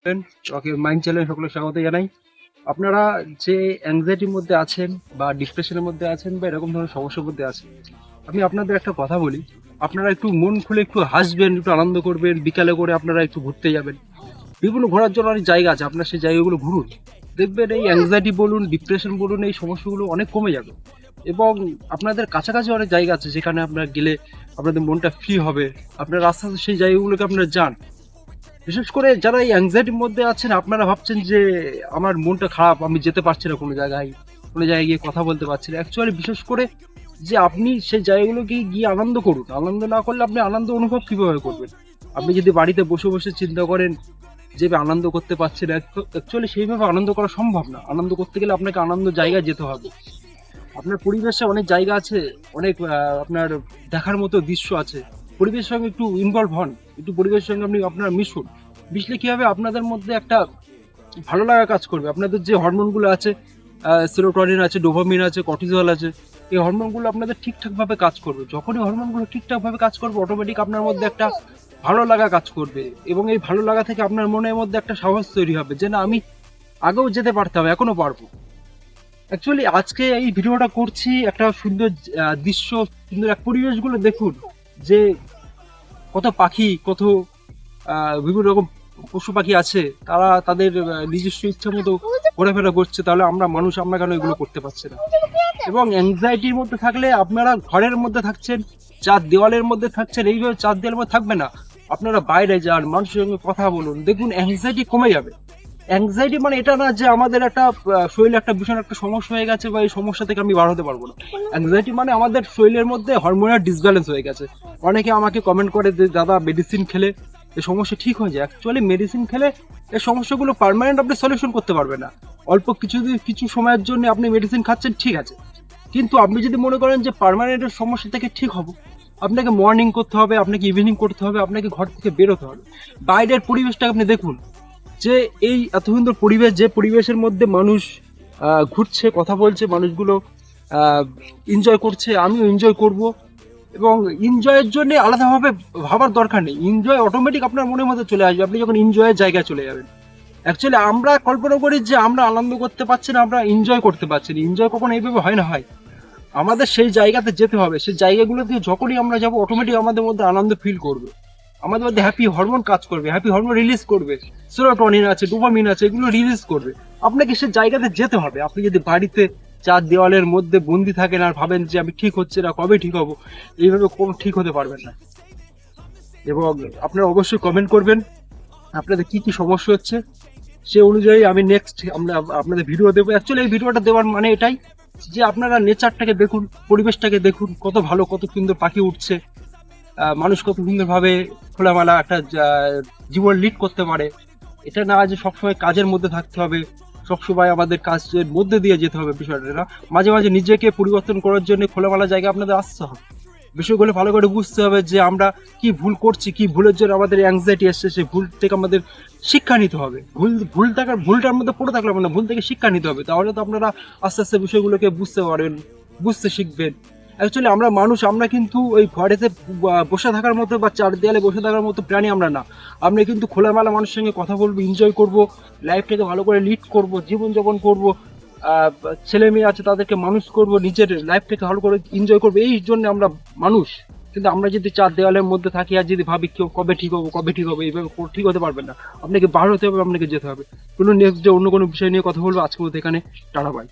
ওকে mind challenge সকলে স্বাগত জানাই। আপনারা যে অ্যাংজাইটির মধ্যে আছেন বা ডিপ্রেশনের মধ্যে আছেন বা এরকম ধরনের সমস্যার মধ্যে আছেন, আমি আপনাদের একটা কথা বলি, আপনারা একটু মন খুলে একটু হাসবেন, একটু আনন্দ করবেন, বিকালে করে আপনারা একটু ঘুরতে যাবেন। বিভিন্ন ঘোরার জন্য অনেক জায়গা আছে, আপনার সেই জায়গাগুলো ঘুরুন। দেখবেন এই অ্যাংজাইটি বলুন, ডিপ্রেশন বলুন, এই সমস্যাগুলো অনেক কমে যাবে। এবং আপনাদের কাছাকাছি অনেক জায়গা আছে যেখানে আপনারা গেলে আপনাদের মনটা ফ্রি হবে। আপনারা আস্তে আস্তে সেই জায়গাগুলোকে আপনারা যান। বিশেষ করে যারা এই অ্যাংজাইটির মধ্যে আছেন, আপনারা ভাবছেন যে আমার মনটা খারাপ, আমি যেতে পারছি না কোনো জায়গায়, কোনো জায়গায় গিয়ে কথা বলতে পারছি না। অ্যাকচুয়ালি বিশেষ করে যে আপনি সেই জায়গাগুলোকে গিয়ে আনন্দ করুন। আনন্দ না করলে আপনি আনন্দ অনুভব কিভাবে করবেন? আপনি যদি বাড়িতে বসে বসে চিন্তা করেন যে আনন্দ করতে পারছি না, অ্যাকচুয়ালি সেইভাবে আনন্দ করা সম্ভব না। আনন্দ করতে গেলে আপনাকে আনন্দ জায়গায় যেতে হবে। আপনার পরিবেশে অনেক জায়গা আছে, অনেক আপনার দেখার মতো দৃশ্য আছে। পরিবেশের সঙ্গে একটু ইনভলভ হন, একটু পরিবেশের সঙ্গে আপনি আপনারা মিশুন। মিশলে কি হবে, আপনাদের মধ্যে একটা ভালো লাগা কাজ করবে। আপনাদের যে হরমোনগুলো আছে, সেরোটোনিন আছে, ডোপামিন আছে, কর্টিজল আছে, এই হরমোনগুলো আপনাদের ঠিকঠাকভাবে কাজ করবে। যখনই হরমোনগুলো ঠিকঠাকভাবে কাজ করবে, অটোমেটিক আপনার মধ্যে একটা ভালো লাগা কাজ করবে। এবং এই ভালো লাগা থেকে আপনার মনের মধ্যে একটা সাহস তৈরি হবে যে না, আমি আগেও যেতে পারতাম, এখনো পারবো। অ্যাকচুয়ালি আজকে এই ভিডিওটা করছি একটা সুন্দর দৃশ্য, সুন্দর এক পরিবেশগুলো দেখুন, যে কত পাখি, কত বিভিন্ন রকম পশু পাখি আছে, তারা তাদের নিজস্ব ইচ্ছা মতো ঘোরাফেরা করছে। তাহলে আমরা মানুষ, আমরা কেন এগুলো করতে পারছি না? এবং অ্যাংজাইটির মধ্যে থাকলে আপনারা ঘরের মধ্যে থাকছেন, চার দেওয়ালের মধ্যে থাকছেন, এইভাবে চার দেওয়ালের মধ্যে থাকবে না। আপনারা বাইরে যান, মানুষের সঙ্গে কথা বলুন, দেখুন অ্যাংজাইটি কমে যাবে। অ্যাংজাইটি মানে এটা না যে আমাদের একটা শরীরে একটা ভীষণ একটা সমস্যা হয়ে গেছে বা এই সমস্যা থেকে আমি বার হতে পারবো না। অ্যাংজাইটি মানে আমাদের শরীরের মধ্যে হরমোনাল ডিসব্যালেন্স হয়ে গেছে। অনেকে আমাকে কমেন্ট করে যে দাদা মেডিসিন খেলে এই সমস্যা ঠিক হয়ে যায়। অ্যাকচুয়ালি মেডিসিন খেলে এই সমস্যাগুলো পার্মানেন্ট আপনি সলিউশন করতে পারবে না। অল্প কিছু সময়ের জন্য আপনি মেডিসিন খাচ্ছেন, ঠিক আছে, কিন্তু আপনি যদি মনে করেন যে পার্মানেন্টের সমস্যা থেকে ঠিক হবো, আপনাকে মর্নিং করতে হবে, আপনাকে ইভিনিং করতে হবে, আপনাকে ঘর থেকে বেরোতে হবে। বাইরের পরিবেশটা আপনি দেখুন, যে এই এত সুন্দর পরিবেশ, যে পরিবেশের মধ্যে মানুষ ঘুরছে, কথা বলছে, মানুষগুলো এনজয় করছে, আমিও এনজয় করব। এবং এনজয়ের জন্য আলাদাভাবে ভাবার দরকার নেই, এনজয় অটোমেটিক আপনার মনের মধ্যে চলে আসবে আপনি যখন এনজয়ের জায়গায় চলে যাবেন। অ্যাকচুয়ালি আমরা কল্পনা করি যে আমরা আনন্দ করতে পারছি না, আমরা এনজয় করতে পারছি না। এনজয় কখনো এইভাবে হয় না। হয় আমাদের সেই জায়গাতে যেতে হবে। সেই জায়গাগুলোতে যখনই আমরা যাবো, অটোমেটিক আমাদের মধ্যে আনন্দ ফিল করবে, আমাদের মধ্যে হ্যাপি হরমোন কাজ করবে, হ্যাপি হরমোন রিলিজ করবে, সেরোটোনিন আছে, ডোপামিন আছে, এগুলো রিলিজ করবে। আপনাকে সে জায়গাতে যেতে হবে। আপনি যদি বাড়িতে চার দেওয়ালের মধ্যে বন্দি থাকেন আর ভাবেন যে আমি ঠিক হচ্ছে না, কবে ঠিক হবো, এইভাবে কোনো ঠিক হতে পারবেন না। এবং আপনারা অবশ্যই কমেন্ট করবেন আপনাদের কি কি সমস্যা হচ্ছে, সে অনুযায়ী আমি নেক্সট আমরা আপনাদের ভিডিও দেবো। অ্যাকচুয়ালি এই ভিডিওটা দেওয়ার মানে এটাই যে আপনারা নেচারটাকে দেখুন, পরিবেশটাকে দেখুন, কত ভালো, কত সুন্দর পাখি উঠছে, মানুষ কত সুন্দরভাবে খোলামেলা একটা জীবন লিড করতে পারে। এটা না যে সবসময় কাজের মধ্যে থাকতে হবে, সবসময় আমাদের কাজের মধ্যে দিয়ে যেতে হবে বিষয়টা না। মাঝে মাঝে নিজেকে পরিবর্তন করার জন্য খোলামেলা জায়গায় আপনাদের আসতে হবে। বিষয়গুলো ভালো করে বুঝতে হবে যে আমরা কি ভুল করছি, কি ভুলের জন্য আমাদের অ্যাংজাইটি আসছে, সেই ভুল থেকে আমাদের শিক্ষা নিতে হবে। ভুলটার মধ্যে পড়ে থাকলে হবে না, ভুল থেকে শিক্ষা নিতে হবে। তাহলে তো আপনারা আস্তে আস্তে বিষয়গুলোকে বুঝতে পারবেন, বুঝতে শিখবেন। অ্যাকচুয়ালি আমরা মানুষ, আমরা কিন্তু ওই ঘরেতে বসে থাকার মতো বা চার দেয়ালে বসে থাকার মতো প্রাণী আমরা না। আমরা কিন্তু খোলামেলা মানুষের সঙ্গে কথা বলবো, এনজয় করব, লাইফটাকে ভালো করে লিড করব, জীবনযাপন করব, ছেলে মেয়ে আছে তাদেরকে মানুষ করব, নিজের লাইফটাকে ভালো করে এনজয় করবো। এই জন্য আমরা মানুষ। কিন্তু আমরা যদি চার দেওয়ালের মধ্যে থাকি আর যদি ভাবি কেউ কবে ঠিক হবো, কবে ঠিক হবে, এইভাবে ঠিক হতে পারবেন না। আপনাকে বার হতে হবে, আপনাকে যেতে হবে। কোনো নেক্সট ডে অন্য কোনো বিষয় নিয়ে কথা বলবো। আজকের মতো এখানে টাটা, বাই।